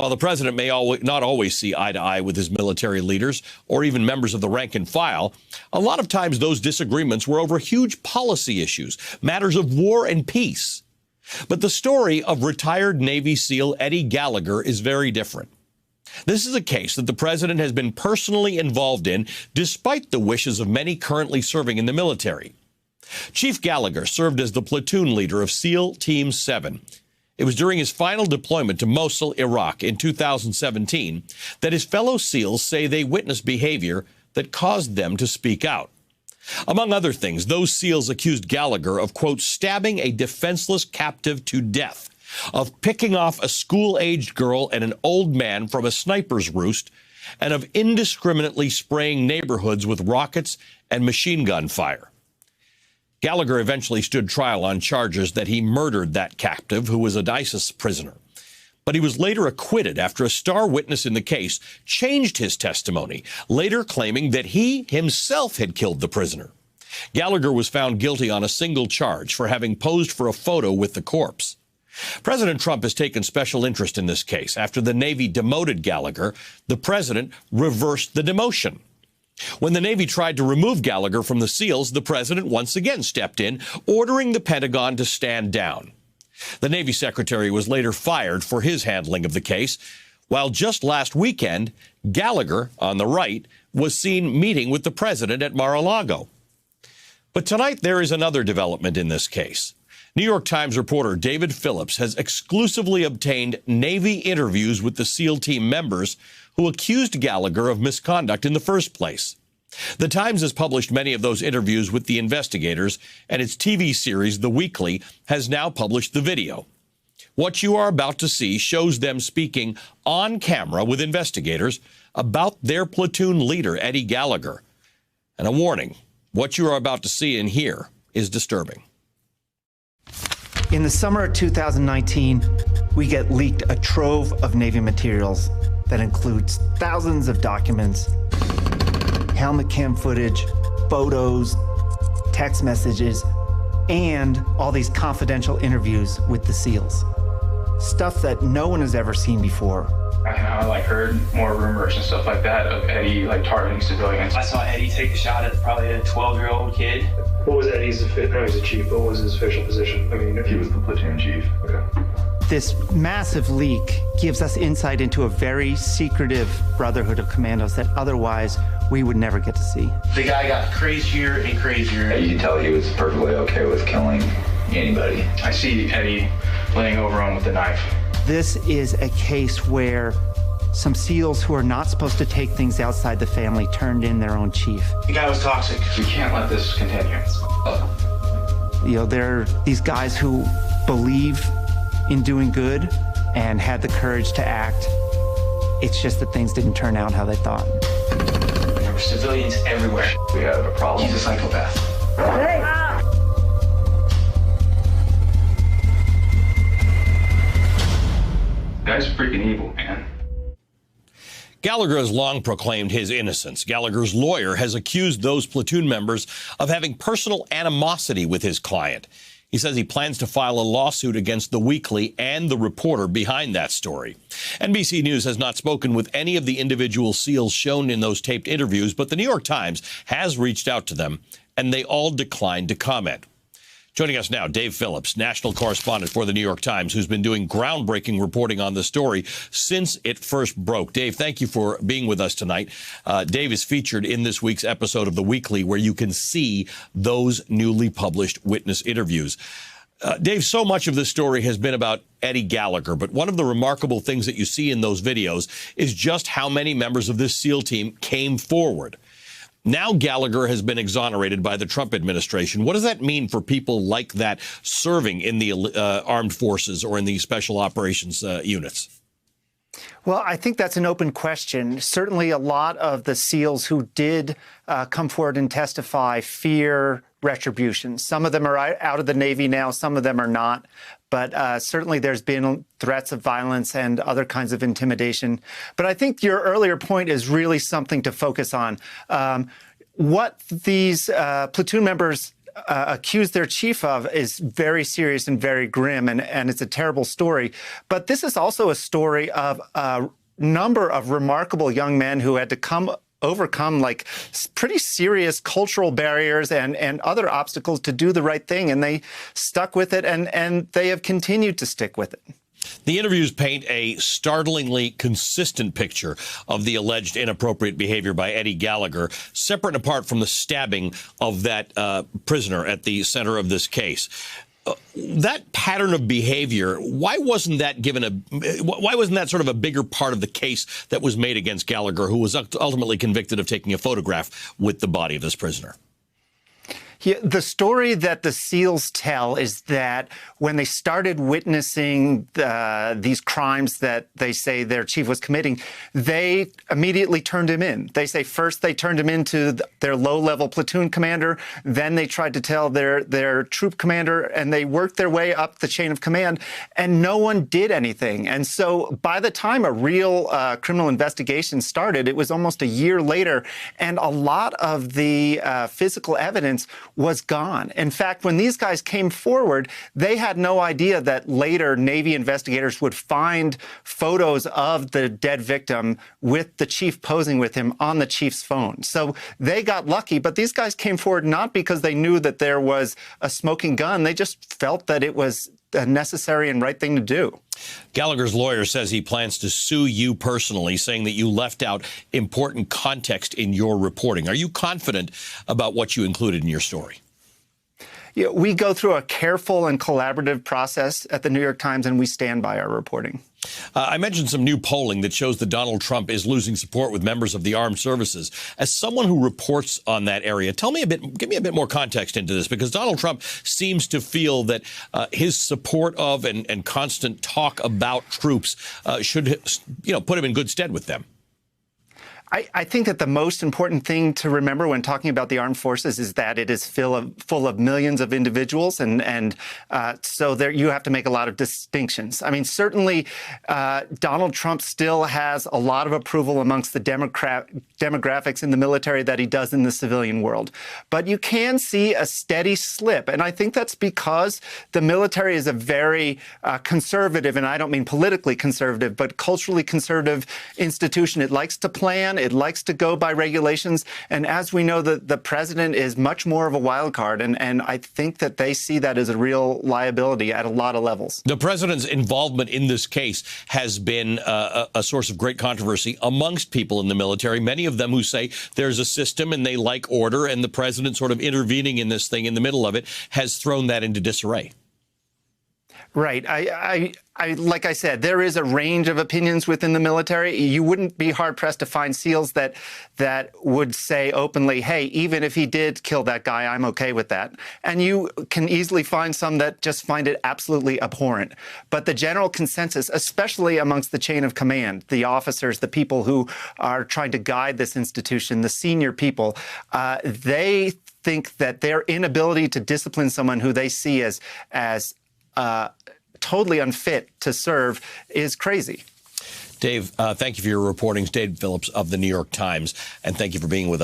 While the president may not always see eye to eye with his military leaders or even members of the rank and file, a lot of times those disagreements were over huge policy issues, matters of war and peace. But the story of retired Navy SEAL Eddie Gallagher is very different. This is a case that the president has been personally involved in, despite the wishes of many currently serving in the military. Chief Gallagher served as the platoon leader of SEAL Team 7. It was during his final deployment to Mosul, Iraq in 2017 that his fellow SEALs say they witnessed behavior that caused them to speak out. Among other things, those SEALs accused Gallagher of, quote, stabbing a defenseless captive to death, of picking off a school-aged girl and an old man from a sniper's roost, and of indiscriminately spraying neighborhoods with rockets and machine gun fire. Gallagher eventually stood trial on charges that he murdered that captive, who was an ISIS prisoner. But he was later acquitted after a star witness in the case changed his testimony, later claiming that he himself had killed the prisoner. Gallagher was found guilty on a single charge for having posed for a photo with the corpse. President Trump has taken special interest in this case. After the Navy demoted Gallagher, the president reversed the demotion. When the Navy tried to remove Gallagher from the SEALs, the president once again stepped in, ordering the Pentagon to stand down. The Navy secretary was later fired for his handling of the case, while just last weekend, Gallagher, on the right, was seen meeting with the president at Mar-a-Lago. But tonight there is another development in this case. New York Times reporter David Phillips has exclusively obtained Navy interviews with the SEAL team members who accused Gallagher of misconduct in the first place. The Times has published many of those interviews with the investigators, and its TV series, The Weekly, has now published the video. What you are about to see shows them speaking on camera with investigators about their platoon leader, Eddie Gallagher. And a warning, what you are about to see and hear is disturbing. In the summer of 2019, we get leaked a trove of Navy materials that includes thousands of documents, helmet cam footage, photos, text messages, and all these confidential interviews with the SEALs. Stuff that no one has ever seen before. I heard more rumors and stuff like that of Eddie targeting civilians. I saw Eddie take a shot at probably a 12-year-old kid. What was Eddie's official? He's a chief. What was his official position? I mean, He was the platoon chief. Okay. This massive leak gives us insight into a very secretive brotherhood of commandos that otherwise we would never get to see. The guy got crazier and crazier. You can tell he was perfectly okay with killing anybody. I see Eddie laying over him with a knife. This is a case where some SEALs who are not supposed to take things outside the family turned in their own chief. The guy was toxic. We can't let this continue. You know, there are these guys who believe in doing good and had the courage to act. It's just that things didn't turn out how they thought. There were civilians everywhere. We have a problem. He's a psychopath. Hey! Guy's freaking evil, man. Gallagher has long proclaimed his innocence. Gallagher's lawyer has accused those platoon members of having personal animosity with his client. He says he plans to file a lawsuit against The Weekly and the reporter behind that story. NBC News has not spoken with any of the individual SEALs shown in those taped interviews, but the New York Times has reached out to them, and they all declined to comment. Joining us now, Dave Phillips, national correspondent for the New York Times, who's been doing groundbreaking reporting on the story since it first broke. Dave, thank you for being with us tonight. Dave is featured in this week's episode of The Weekly, where you can see those newly published witness interviews. Dave, so much of this story has been about Eddie Gallagher, but one of the remarkable things that you see in those videos is just how many members of this SEAL team came forward. Now Gallagher has been exonerated by the Trump administration. What does that mean for people like that serving in the armed forces or in the special operations units? Well, I think that's an open question. Certainly a lot of the SEALs who did come forward and testify fear retribution. Some of them are out of the Navy now, some of them are not. But certainly there's been threats of violence and other kinds of intimidation. But I think your earlier point is really something to focus on. What these platoon members accuse their chief of is very serious and very grim, and it's a terrible story. But this is also a story of a number of remarkable young men who had to overcome like pretty serious cultural barriers and other obstacles to do the right thing, and they stuck with it, and they have continued to stick with it. The interviews paint a startlingly consistent picture of the alleged inappropriate behavior by Eddie Gallagher, separate and apart from the stabbing of that prisoner at the center of this case. That pattern of behavior, why wasn't that sort of a bigger part of the case that was made against Gallagher, who was ultimately convicted of taking a photograph with the body of this prisoner? Yeah, the story that the SEALs tell is that when they started witnessing these crimes that they say their chief was committing, they immediately turned him in. They say first they turned him into their low-level platoon commander, then they tried to tell their troop commander, and they worked their way up the chain of command, and no one did anything. And so by the time a real criminal investigation started, it was almost a year later, and a lot of the physical evidence was gone. In fact, when these guys came forward, they had no idea that later Navy investigators would find photos of the dead victim with the chief posing with him on the chief's phone. So they got lucky, but these guys came forward not because they knew that there was a smoking gun. They just felt that it was a necessary and right thing to do. Gallagher's lawyer says he plans to sue you personally, saying that you left out important context in your reporting. Are you confident about what you included in your story? Yeah, we go through a careful and collaborative process at the New York Times, and we stand by our reporting. I mentioned some new polling that shows that Donald Trump is losing support with members of the armed services. As someone who reports on that area, give me a bit more context into this, because Donald Trump seems to feel that his support of and constant talk about troops should, put him in good stead with them. I think that the most important thing to remember when talking about the armed forces is that it is full of millions of individuals, and so there you have to make a lot of distinctions. I mean, certainly Donald Trump still has a lot of approval amongst the demographics in the military that he does in the civilian world. But you can see a steady slip, and I think that's because the military is a very conservative, and I don't mean politically conservative, but culturally conservative institution. It likes to plan. It likes to go by regulations. And as we know, the president is much more of a wild card. And I think that they see that as a real liability at a lot of levels. The president's involvement in this case has been a source of great controversy amongst people in the military, many of them who say there's a system and they like order, and the president sort of intervening in this thing in the middle of it has thrown that into disarray. Right. Like I said, there is a range of opinions within the military. You wouldn't be hard-pressed to find SEALs that would say openly, hey, even if he did kill that guy, I'm okay with that. And you can easily find some that just find it absolutely abhorrent. But the general consensus, especially amongst the chain of command, the officers, the people who are trying to guide this institution, the senior people, they think that their inability to discipline someone who they see as totally unfit to serve is crazy. Dave, thank you for your reporting. Dave Phillips of the New York Times, and thank you for being with us.